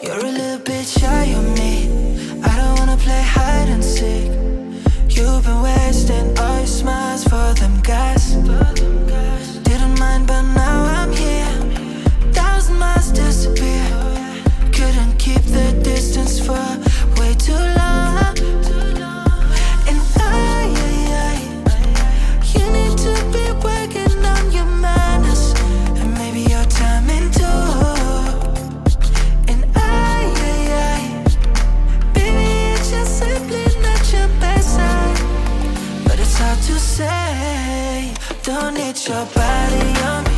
You're a little bit shy of me. I don't wanna play hide and seek. You've been wasting all your smiles for them guys. Didn't mind, but now I'm here. 1,000 miles disappear. Couldn't keep the distance for way too long. And you need to be working on your manners, and maybe your timing too. And baby, it's just simply not your best side, but it's hard to say. Don't need your body on me.